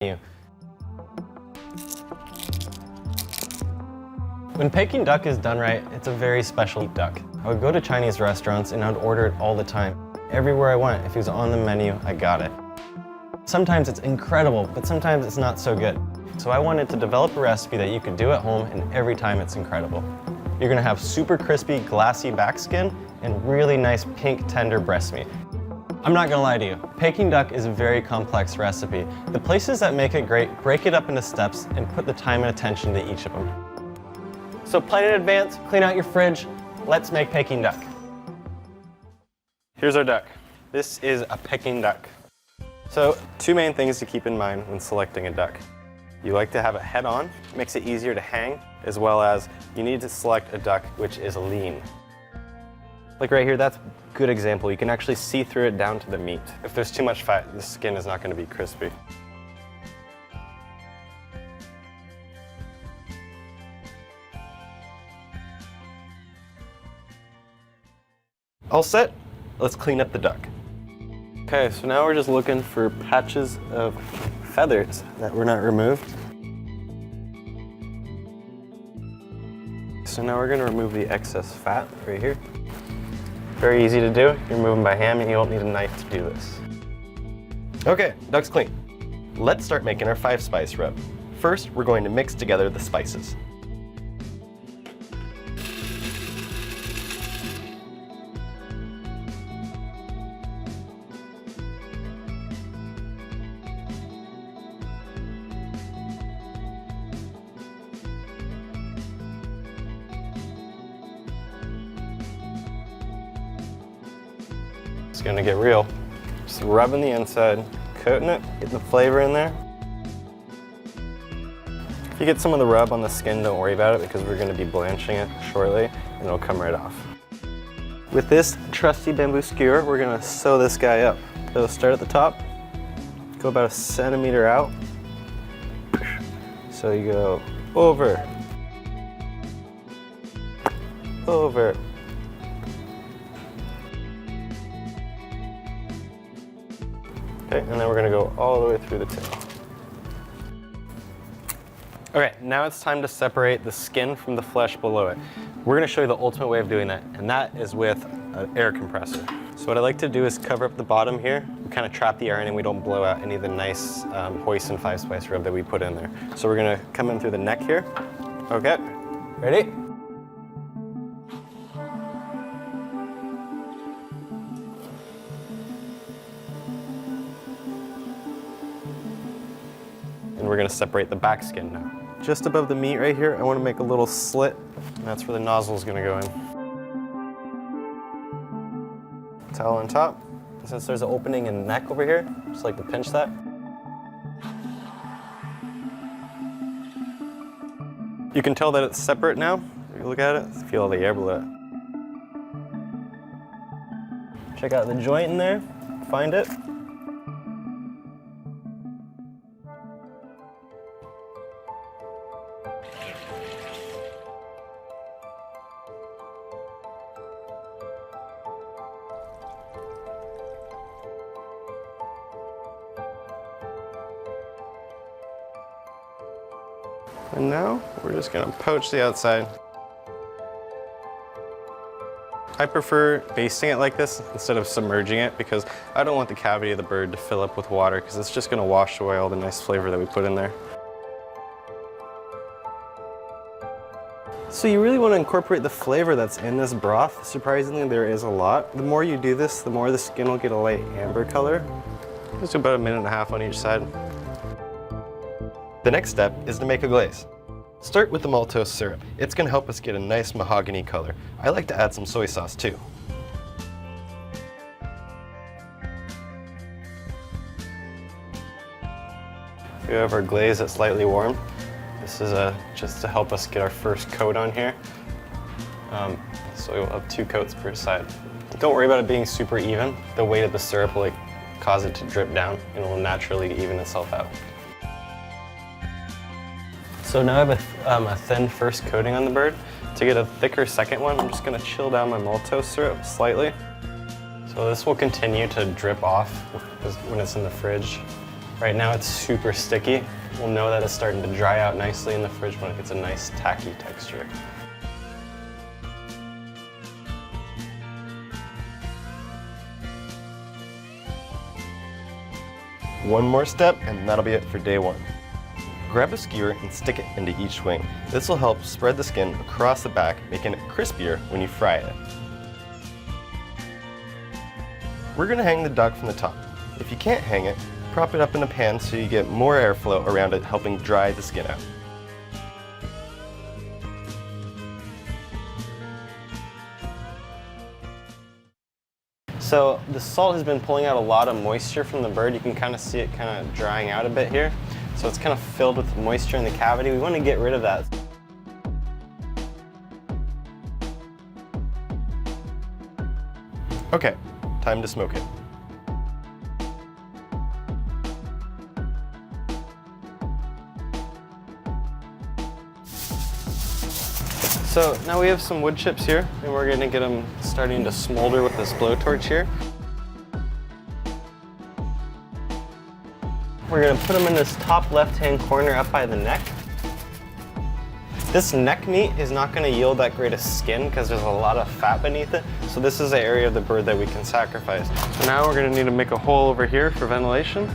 menu. When Peking duck is done right, it's a very special duck. I would go to Chinese restaurants and I would order it all the time. Everywhere I went, if it was on the menu, I got it. Sometimes it's incredible, but sometimes it's not so good. So I wanted to develop a recipe that you could do at home and every time it's incredible. You're gonna have super crispy, glassy back skin and really nice pink, tender breast meat. I'm not gonna lie to you, Peking duck is a very complex recipe. The places that make it great break it up into steps and put the time and attention to each of them. So plan in advance, clean out your fridge, let's make Peking duck. Here's our duck. This is a Peking duck. So, two main things to keep in mind when selecting a duck. You like to have it head on, makes it easier to hang, as well as you need to select a duck which is lean. Like right here, that's a good example. You can actually see through it down to the meat. If there's too much fat, the skin is not going to be crispy. All set, let's clean up the duck. Okay, so now we're just looking for patches of feathers that were not removed. So now we're gonna remove the excess fat right here. Very easy to do. You're moving by hand and you don't need a knife to do this. Okay, duck's clean. Let's start making our 5-spice rub. First, we're going to mix together the spices. It's gonna get real. Just rubbing the inside, coating it, getting the flavor in there. If you get some of the rub on the skin, don't worry about it because we're gonna be blanching it shortly and it'll come right off. With this trusty bamboo skewer, we're gonna sew this guy up. So start at the top, go about 1 centimeter out. So you go over, over, okay, and then we're gonna go all the way through the tail. Okay, now it's time to separate the skin from the flesh below it. We're gonna show you the ultimate way of doing that, and that is with an air compressor. So what I like to do is cover up the bottom here. We kind of trap the air in and we don't blow out any of the nice hoisin 5-spice rub that we put in there. So we're gonna come in through the neck here. Okay, ready? And we're gonna separate the back skin now. Just above the meat right here, I wanna make a little slit, and that's where the nozzle is gonna go in. Towel on top. Since there's an opening in the neck over here, just like to pinch that. You can tell that it's separate now. If you look at it, feel all the air below it. Check out the joint in there, find it. And now we're just gonna poach the outside. I prefer basting it like this instead of submerging it because I don't want the cavity of the bird to fill up with water because it's just gonna wash away all the nice flavor that we put in there. So you really want to incorporate the flavor that's in this broth. Surprisingly, there is a lot. The more you do this, the more the skin will get a light amber color. Just do about 1.5 minutes on each side. The next step is to make a glaze. Start with the maltose syrup. It's going to help us get a nice mahogany color. I like to add some soy sauce too. We have our glaze that's slightly warm. This is just to help us get our first coat on here. So we'll have 2 coats per side. Don't worry about it being super even. The weight of the syrup will cause it to drip down and it will naturally even itself out. So now I have a thin first coating on the bird. To get a thicker second one, I'm just gonna chill down my maltose syrup slightly. So this will continue to drip off when it's in the fridge. Right now it's super sticky. We'll know that it's starting to dry out nicely in the fridge when it gets a nice tacky texture. One more step and that'll be it for day one. Grab a skewer and stick it into each wing. This will help spread the skin across the back, making it crispier when you fry it. We're going to hang the duck from the top. If you can't hang it, prop it up in a pan so you get more airflow around it, helping dry the skin out. So the salt has been pulling out a lot of moisture from the bird. You can kind of see it kind of drying out a bit here. So it's kind of filled with moisture in the cavity. We want to get rid of that. Okay, time to smoke it. So now we have some wood chips here, and we're gonna get them starting to smolder with this blowtorch here. We're gonna put them in this top left-hand corner up by the neck. This neck meat is not gonna yield that great of skin because there's a lot of fat beneath it. So this is the area of the bird that we can sacrifice. So now we're gonna need to make a hole over here for ventilation.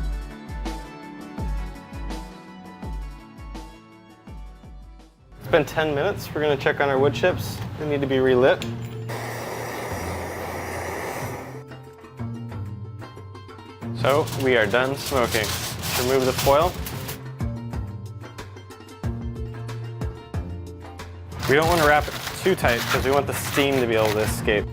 It's been 10 minutes. We're gonna check on our wood chips. They need to be relit. So we are done smoking. Remove the foil. We don't want to wrap it too tight because we want the steam to be able to escape.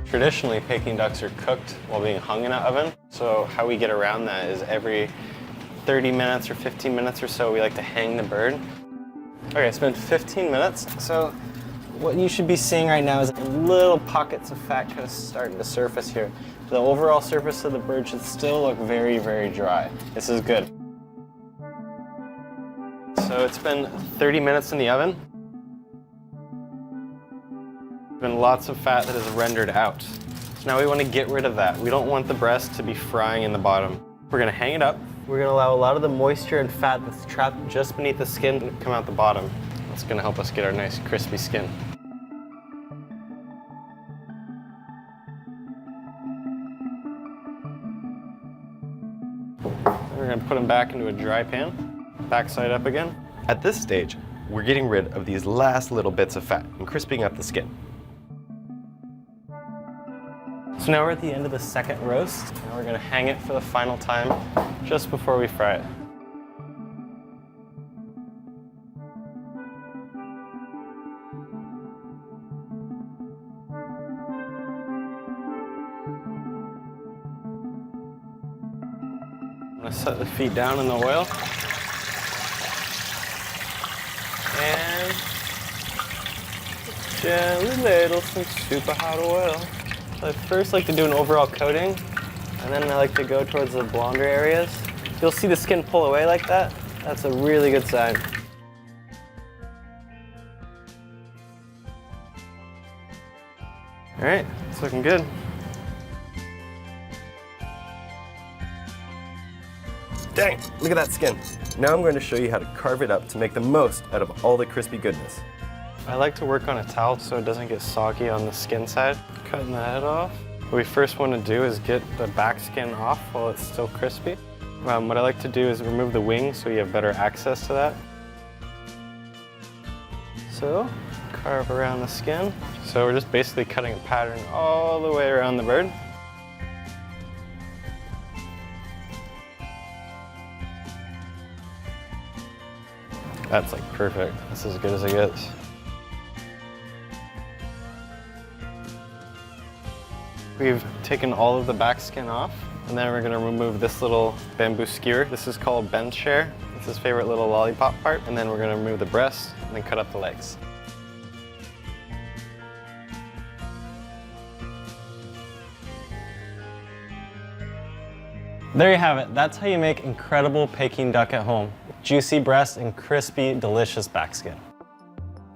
Traditionally, Peking ducks are cooked while being hung in an oven. So how we get around that is every 30 minutes or 15 minutes or so, we like to hang the bird. Okay, it's been 15 minutes. So what you should be seeing right now is little pockets of fat kind of starting to surface here. The overall surface of the bird should still look very, very dry. This is good. So it's been 30 minutes in the oven. There's been lots of fat that is rendered out. So now we want to get rid of that. We don't want the breast to be frying in the bottom. We're going to hang it up. We're going to allow a lot of the moisture and fat that's trapped just beneath the skin to come out the bottom. That's going to help us get our nice crispy skin. We're going to put them back into a dry pan, back side up again. At this stage, we're getting rid of these last little bits of fat and crisping up the skin. So now we're at the end of the second roast. Now we're going to hang it for the final time just before we fry it. I'm going to set the feet down in the oil. And gently ladle some super hot oil. So I first like to do an overall coating, and then I like to go towards the blonder areas. You'll see the skin pull away like that. That's a really good sign. All right, it's looking good. Dang, look at that skin. Now I'm going to show you how to carve it up to make the most out of all the crispy goodness. I like to work on a towel so it doesn't get soggy on the skin side. Cutting the head off. What we first want to do is get the back skin off while it's still crispy. What I like to do is remove the wing so you have better access to that. So, carve around the skin. So we're just basically cutting a pattern all the way around the bird. That's like perfect. That's as good as it gets. We've taken all of the back skin off, and then we're going to remove this little bamboo skewer. This is called Ben's share. It's his favorite little lollipop part. And then we're going to remove the breast and then cut up the legs. There you have it. That's how you make incredible Peking duck at home. Juicy breast and crispy, delicious back skin.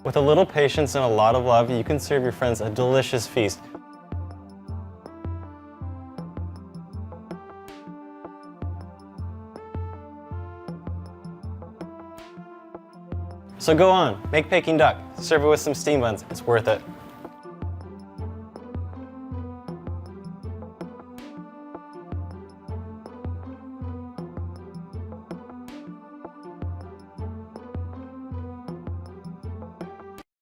With a little patience and a lot of love, you can serve your friends a delicious feast. So go on, make Peking duck, serve it with some steam buns, it's worth it.